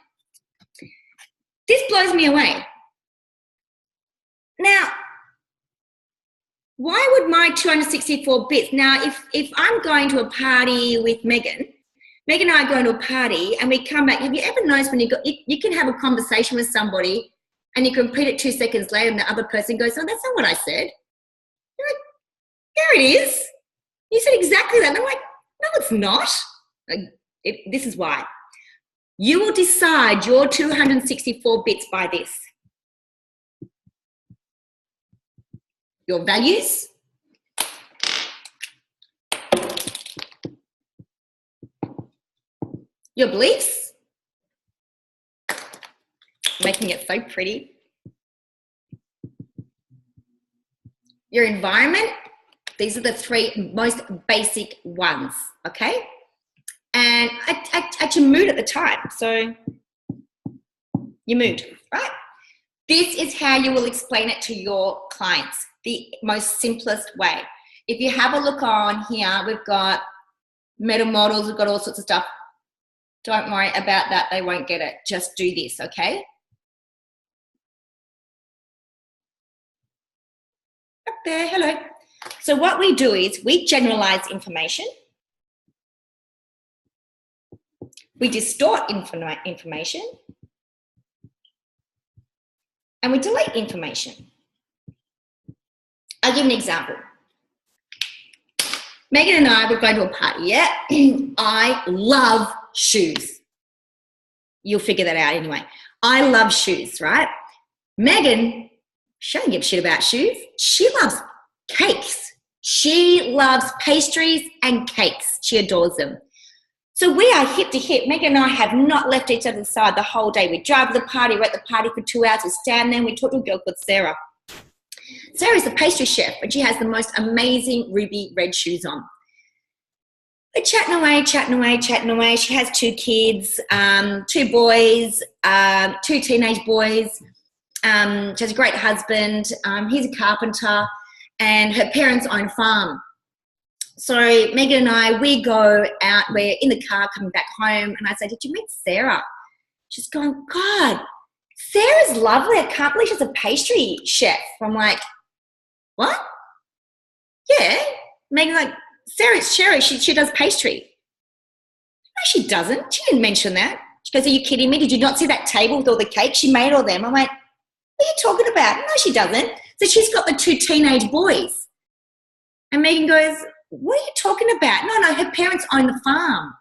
This blows me away. Now, why would my 264 bits? Now, if I'm going to a party with Megan and I are going to a party and we come back, have you ever noticed when you can have a conversation with somebody and you can repeat it 2 seconds later and the other person goes, oh, that's not what I said. You're like, there it is. You said exactly that. And I'm like, no, it's not. This is why. You will decide your 264 bits by this. Your values, your beliefs, making it so pretty, your environment. These are the 3 most basic ones, okay? And at your mood at the time. So your mood, right? This is how you will explain it to your clients, the most simplest way. If you have a look on here, we've got meta models, we've got all sorts of stuff. Don't worry about that, they won't get it. Just do this, okay? Up there, hello. So what we do is we generalize information. We distort information. And we delete information. I'll give an example. Megan and I were going to a party, yeah? I love shoes. You'll figure that out anyway. I love shoes, right? Megan, she don't give a shit about shoes. She loves cakes. She loves pastries and cakes. She adores them. So we are hip to hip. Megan and I have not left each other's side the whole day. We drive to the party, we're at the party for 2 hours, we stand there and we talk to a girl called Sarah. Sarah's the pastry chef and she has the most amazing ruby red shoes on. They're chatting away, chatting away, chatting away. She has 2 kids, 2 boys, 2 teenage boys. She has a great husband. He's a carpenter, and her parents own a farm. So Megan and I, we go out, we're in the car coming back home, and I say, did you meet Sarah? She's going, God, Sarah's lovely. I can't believe she's a pastry chef. I'm like, what? Yeah. Megan's like, Sarah's Sherry, she does pastry. No, she doesn't. She didn't mention that. She goes, are you kidding me? Did you not see that table with all the cake? She made all them. I'm like, what are you talking about? No, she doesn't. So she's got the 2 teenage boys. And Megan goes, what are you talking about? No, her parents own the farm.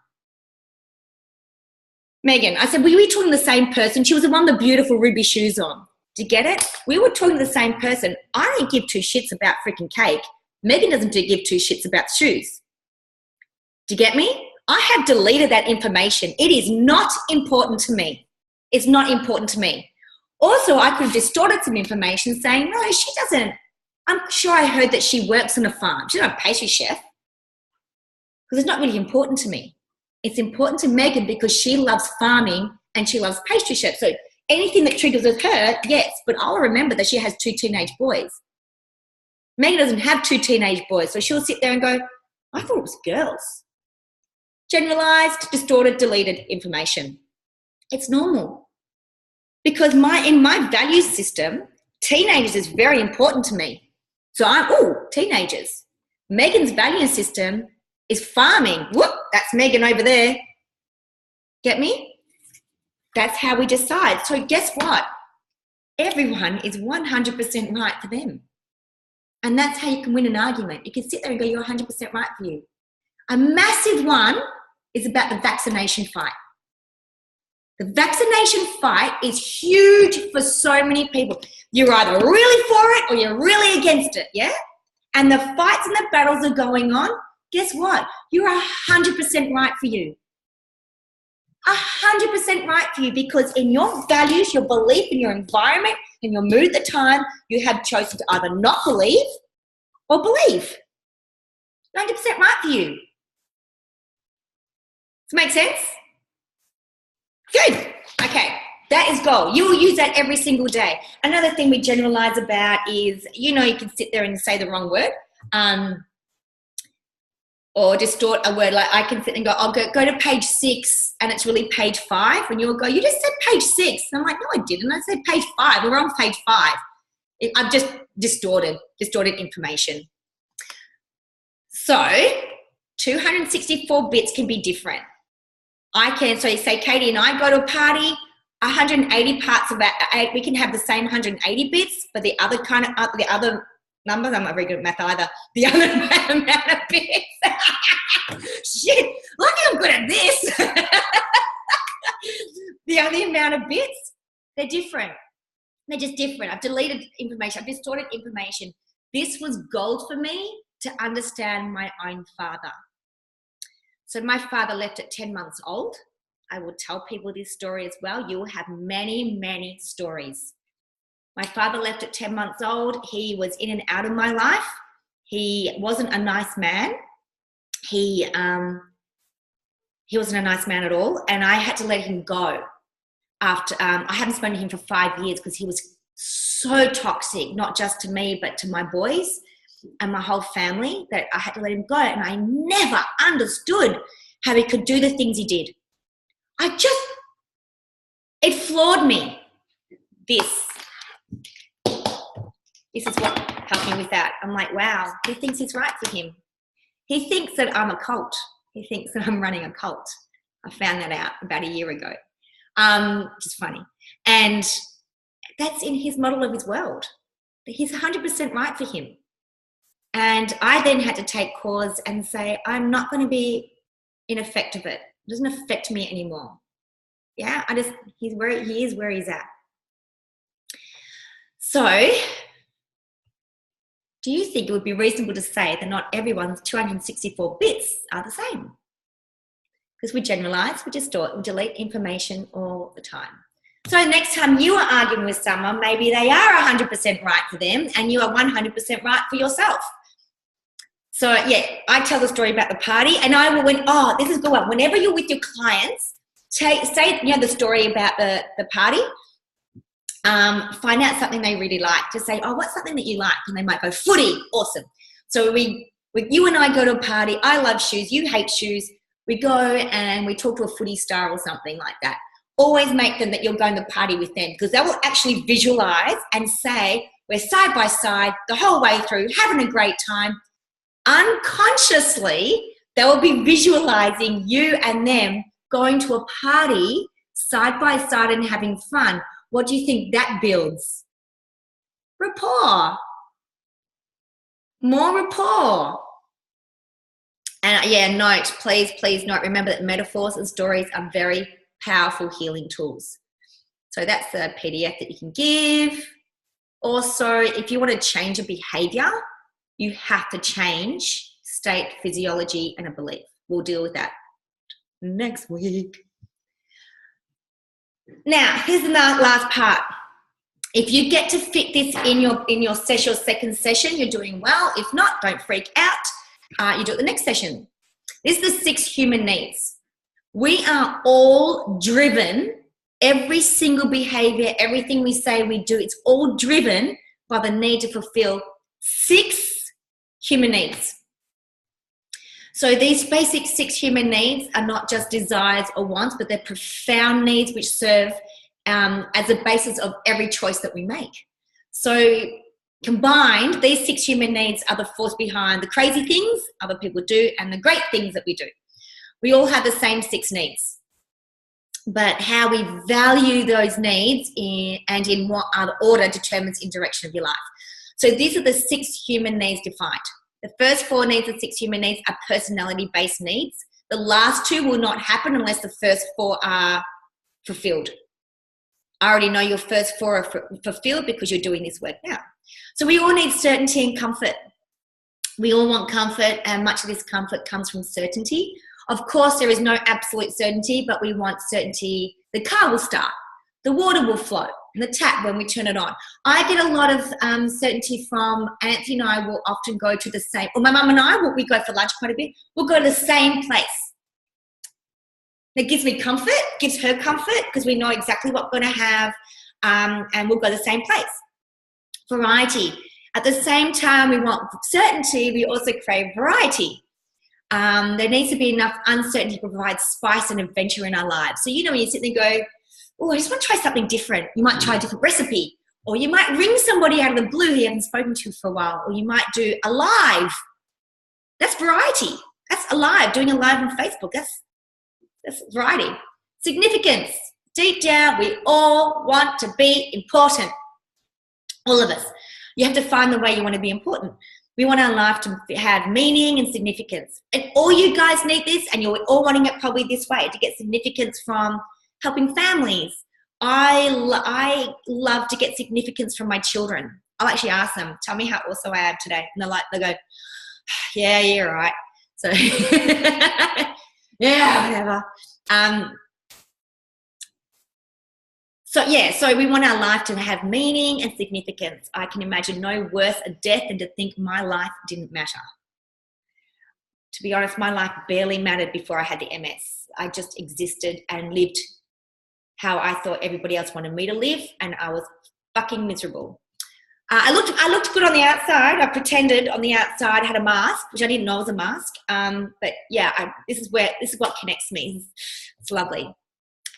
Megan, I said, were we talking to the same person? She was the one with the beautiful ruby shoes on. Do you get it? We were talking to the same person. I don't give 2 shits about freaking cake. Megan doesn't give 2 shits about shoes. Do you get me? I have deleted that information. It is not important to me. It's not important to me. Also, I could have distorted some information saying, no, she doesn't. I'm sure I heard that she works on a farm. She's not a pastry chef. Because it's not really important to me. It's important to Megan because she loves farming and she loves pastry chef. So anything that triggers with her, yes, but I'll remember that she has 2 teenage boys. Megan doesn't have 2 teenage boys, so she'll sit there and go, I thought it was girls. Generalized, distorted, deleted information. It's normal. Because in my value system, teenagers is very important to me. So teenagers. Megan's value system is farming. Whoop, that's Megan over there. Get me? That's how we decide. So guess what? Everyone is 100% right for them. And that's how you can win an argument. You can sit there and go, you're 100% right for you. A massive one is about the vaccination fight. The vaccination fight is huge for so many people. You're either really for it or you're really against it, yeah? And the fights and the battles are going on. Guess what? You're 100% right for you. 100% right for you because in your values, your belief in your environment, in your mood at the time, you have chosen to either not believe or believe. 90% right for you. Does it make sense? Good. Okay. That is gold. You will use that every single day. Another thing we generalize about is, you can sit there and say the wrong word. Or distort a word. Like I can sit and go, I'll go to page 6 and it's really page 5. And you'll go, you just said page 6. And I'm like, no, I didn't. I said page 5. We're on page 5. I've just distorted information. So 264 bits can be different. So you say Katie and I go to a party, 180 parts of that, we can have the same 180 bits, but the other numbers, I'm not very good at math either. The other amount of bits. Shit, look how I'm good at this. The other amount of bits, they're different. They're just different. I've deleted information. I've distorted information. This was gold for me to understand my own father. So my father left at 10 months old. I will tell people this story as well. You will have many, many stories. My father left at 10 months old. He was in and out of my life. He wasn't a nice man. He wasn't a nice man at all. And I had to let him go after, I hadn't spoken to him for 5 years because he was so toxic, not just to me, but to my boys and my whole family, that I had to let him go. And I never understood how he could do the things he did. It floored me. This is what helped me with that. I'm like, wow, he thinks he's right for him. He thinks that I'm a cult. He thinks that I'm running a cult. I found that out about a year ago, which is funny. And that's in his model of his world. He's 100% right for him. And I then had to take cause and say, I'm not going to be in effect of it. It doesn't affect me anymore. Yeah, he is where he's at. So, do you think it would be reasonable to say that not everyone's 264 bits are the same? Because we generalize, we distort, we delete information all the time. So next time you are arguing with someone, maybe they are 100% right for them and you are 100% right for yourself. So yeah, I tell the story about the party, and I will this is a good one. Whenever you're with your clients, say the story about the party. Find out something they really like. Just say, oh, what's something that you like? And they might go, footy, awesome. So you and I go to a party. I love shoes. You hate shoes. We go and we talk to a footy star or something like that. Always make them that you're going to party with them, because they will actually visualize and say, we're side by side the whole way through, having a great time. Unconsciously, they will be visualizing you and them going to a party side by side and having fun. What do you think that builds? Rapport. More rapport. And yeah, note, please note, remember that metaphors and stories are very powerful healing tools. So that's a PDF that you can give. Also, if you want to change a behavior, you have to change state, physiology, and a belief. We'll deal with that next week. Now, here's the last part. If you get to fit this in your second session, you're doing well. If not, don't freak out. You do it the next session. This is the 6 human needs. We are all driven. Every single behavior, everything we say we do, it's all driven by the need to fulfill 6 human needs. So these basic 6 human needs are not just desires or wants, but they're profound needs which serve as a basis of every choice that we make. So combined, these 6 human needs are the force behind the crazy things other people do and the great things that we do. We all have the same 6 needs, but how we value those needs and in what order determines the direction of your life. So these are the 6 human needs defined. The first 4 needs of 6 human needs are personality-based needs. The last 2 will not happen unless the first 4 are fulfilled. I already know your first 4 are fulfilled because you're doing this work now. So we all need certainty and comfort. We all want comfort, and much of this comfort comes from certainty. Of course, there is no absolute certainty, but we want certainty. The car will start. The water will flow. And the tap when we turn it on. I get a lot of certainty from Anthony and I will often go to the same, or my mum and I, we go for lunch quite a bit, we'll go to the same place. That gives me comfort, gives her comfort, because we know exactly what we're going to have, and we'll go to the same place. Variety. At the same time we want certainty, we also crave variety. There needs to be enough uncertainty to provide spice and adventure in our lives. So when you sit there and go, oh, I just want to try something different. You might try a different recipe, or you might ring somebody out of the blue who you haven't spoken to for a while, or you might do a live. That's variety. That's a live, doing a live on Facebook. That's variety. Significance. Deep down, we all want to be important. All of us. You have to find the way you want to be important. We want our life to have meaning and significance. And all you guys need this, and you're all wanting it probably this way, to get significance from helping families. I love to get significance from my children. I'll actually ask them, tell me how awesome I am today. And they go, yeah, you're right. So, yeah, whatever. So we want our life to have meaning and significance. I can imagine no worse a death than to think my life didn't matter. To be honest, my life barely mattered before I had the MS. I just existed and lived how I thought everybody else wanted me to live, and I was fucking miserable. I looked good on the outside. I pretended on the outside, had a mask, which I didn't know was a mask. But yeah, this is what connects me. It's lovely.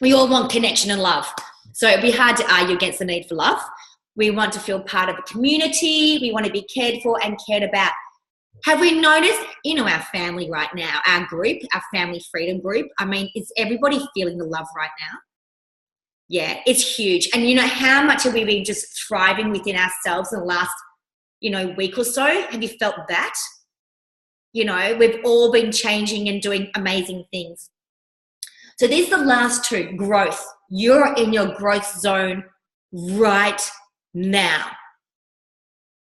We all want connection and love. So it'd be hard to argue against the need for love. We want to feel part of a community. We want to be cared for and cared about. Have we noticed, our family right now, our group, our family freedom group, is everybody feeling the love right now? Yeah, it's huge. And how much have we been just thriving within ourselves in the last, week or so? Have you felt that? We've all been changing and doing amazing things. So these are the last 2, growth. You're in your growth zone right now.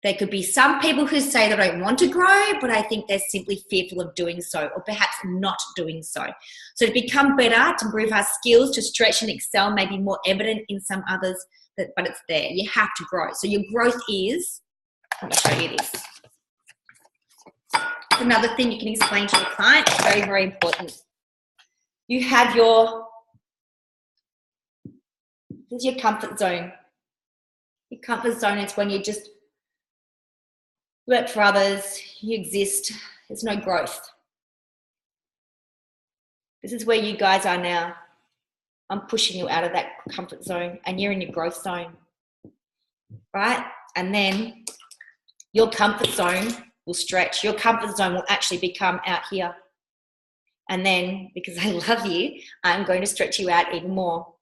There could be some people who say that I don't want to grow, but I think they're simply fearful of doing so, or perhaps not doing so. So to become better, to improve our skills, to stretch and excel may be more evident in some others, but it's there. You have to grow. So your growth is, let me show you this. another thing you can explain to your client. It's very, very important. You have your, this is your comfort zone. Your comfort zone is when you just work for others, you exist, there's no growth. This is where you guys are now. I'm pushing you out of that comfort zone and you're in your growth zone, right? And then your comfort zone will stretch. Your comfort zone will actually become out here. And then, because I love you, I'm going to stretch you out even more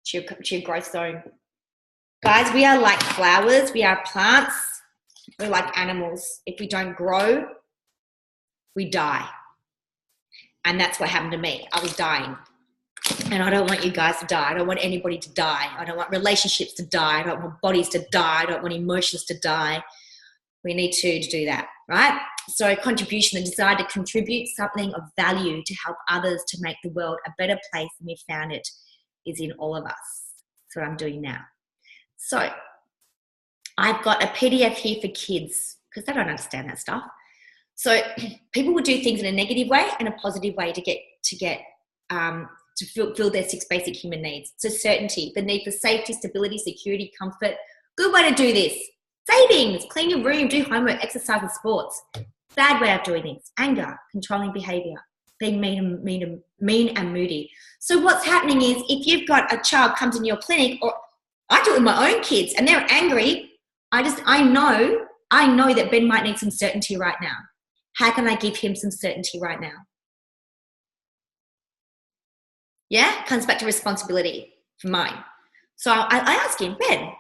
to your growth zone. Guys, we are like flowers. We are plants. We're like animals. If we don't grow, we die. And that's what happened to me. I was dying. And I don't want you guys to die. I don't want anybody to die. I don't want relationships to die. I don't want bodies to die. I don't want emotions to die. We need to do that, right? So contribution, the desire to contribute something of value to help others to make the world a better place than we found it is in all of us. That's what I'm doing now. So I've got a PDF here for kids because they don't understand that stuff. So people will do things in a negative way and a positive way to fulfill their 6 basic human needs. So certainty, the need for safety, stability, security, comfort. Good way to do this. Savings, clean your room, do homework, exercise and sports. Bad way of doing things. Anger, controlling behavior, being mean and moody. So what's happening is if you've got a child comes in your clinic, or I do it with my own kids and they're angry, I know that Ben might need some certainty right now. How can I give him some certainty right now? Yeah, it comes back to responsibility for mine. So I ask him, Ben,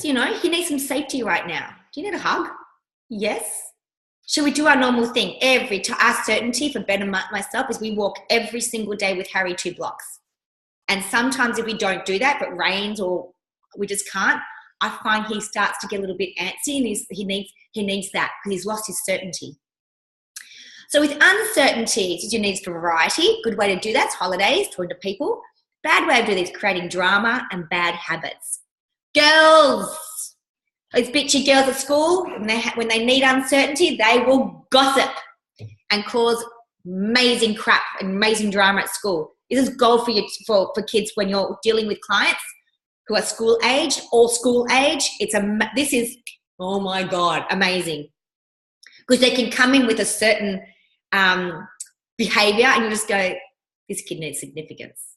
he needs some safety right now. Do you need a hug? Yes. Should we do our normal thing? Our certainty for Ben and myself is we walk every single day with Harry 2 blocks. And sometimes if we don't do that, if it rains or we just can't, I find he starts to get a little bit antsy and he needs that because he's lost his certainty. So with uncertainty, your needs for variety. Good way to do that is holidays, talking to people. Bad way of doing this, creating drama and bad habits. Girls, those bitchy girls at school, when they need uncertainty, they will gossip and cause amazing crap and amazing drama at school. This is gold for kids when you're dealing with clients who are school age or school age. This is, oh my God, amazing. Because they can come in with a certain behavior and you just go, this kid needs significance.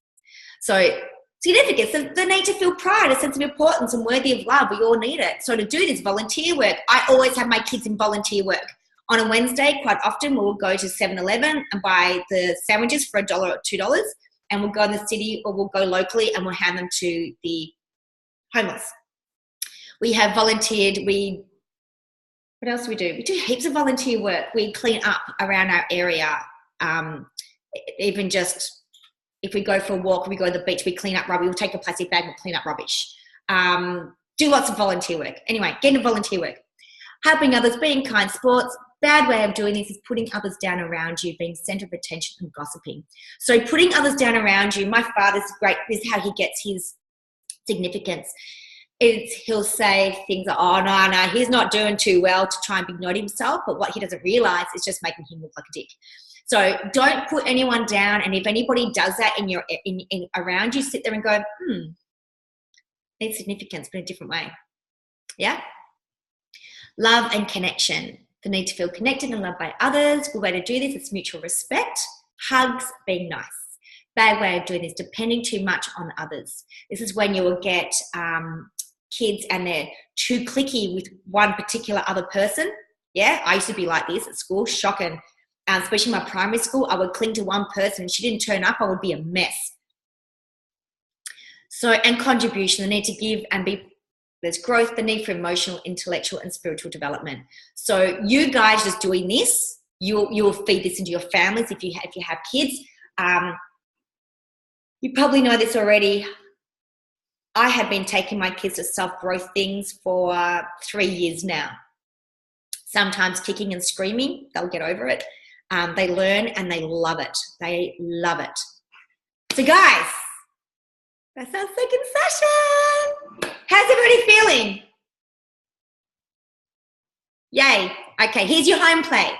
So significance, the need to feel pride, a sense of importance and worthy of love. We all need it. So to do this volunteer work, I always have my kids in volunteer work. On a Wednesday, quite often, we'll go to 7-Eleven and buy the sandwiches for $1 or $2, and we'll go in the city or we'll go locally and we'll hand them to the homeless. We have volunteered. What else do? We do heaps of volunteer work. We clean up around our area. Even just if we go for a walk, we go to the beach, we clean up rubbish. We'll take a plastic bag and clean up rubbish. Do lots of volunteer work. Anyway, get into volunteer work. Helping others, being kind, sports. Bad way of doing this is putting others down around you, being centre of attention and gossiping. So putting others down around you, my father's great. This is how he gets his significance. He'll say things like, oh, no, he's not doing too well, to try and big note himself. But what he doesn't realise is just making him look like a dick. So don't put anyone down. And if anybody does that in around you, sit there and go, needs significance, but in a different way. Yeah? Love and connection. The need to feel connected and loved by others. Good way to do this is mutual respect. Hugs, being nice. Bad way of doing this, depending too much on others. This is when you will get kids and they're too cliquey with one particular other person. Yeah, I used to be like this at school, shocking. Especially in my primary school, I would cling to one person. If she didn't turn up, I would be a mess. So, and contribution, the need to give and be. There's growth, the need for emotional, intellectual, and spiritual development. So you guys just doing this, you'll feed this into your families if you have kids. You probably know this already. I have been taking my kids to self-growth things for 3 years now. Sometimes kicking and screaming, they'll get over it. They learn and they love it. They love it. So guys, that's our second session. How's everybody feeling? Yay. Okay, here's your home play.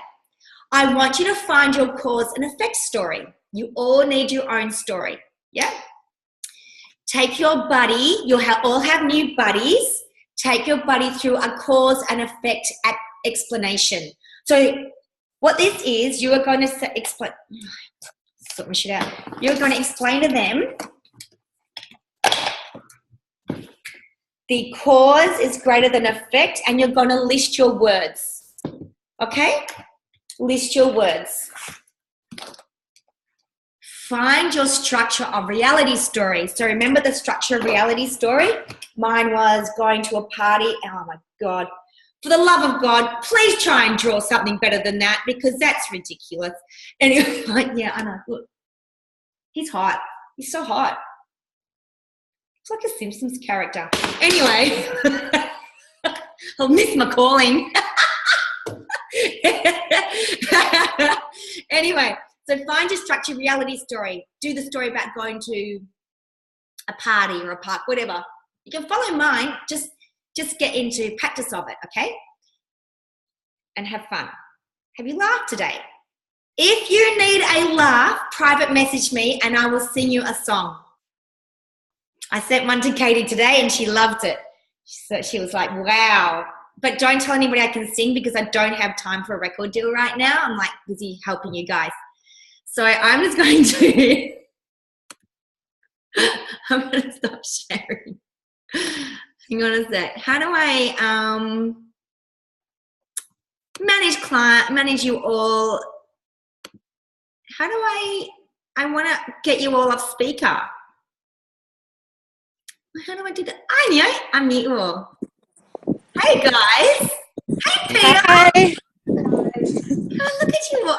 I want you to find your cause and effect story. You all need your own story. Yeah? Take your buddy. You'll all have new buddies. Take your buddy through a cause and effect explanation. So what this is, you are going to explain. Sort my shit out. You're going to explain to them the cause is greater than effect, and you're going to list your words. Okay? List your words. Find your structure of reality story. So remember the structure of reality story? Mine was going to a party. Oh my God. For the love of God, please try and draw something better than that, because that's ridiculous. And it was like, yeah, I know. Look, he's hot. He's so hot. It's like a Simpsons character. Anyway, I'll miss my calling. Anyway, so find your structured reality story. Do the story about going to a party or a park, whatever. You can follow mine. Just get into practice of it, okay? And have fun. Have you laughed today? If you need a laugh, private message me and I will sing you a song. I sent one to Katie today and she loved it. So she was like, wow. But don't tell anybody I can sing, because I don't have time for a record deal right now. I'm like busy helping you guys. So I'm just going to, I'm going to stop sharing. Hang on a sec. How do I manage you all? How do I want to get you all off speaker. How do I do that? I'm mute you all. Hey guys. Hey Peter. Hi. Oh, look at you all.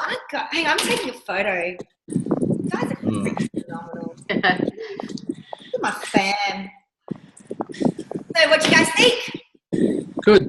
Hang on, I'm taking a photo. You guys are phenomenal. You're my fan. So what do you guys think? Good.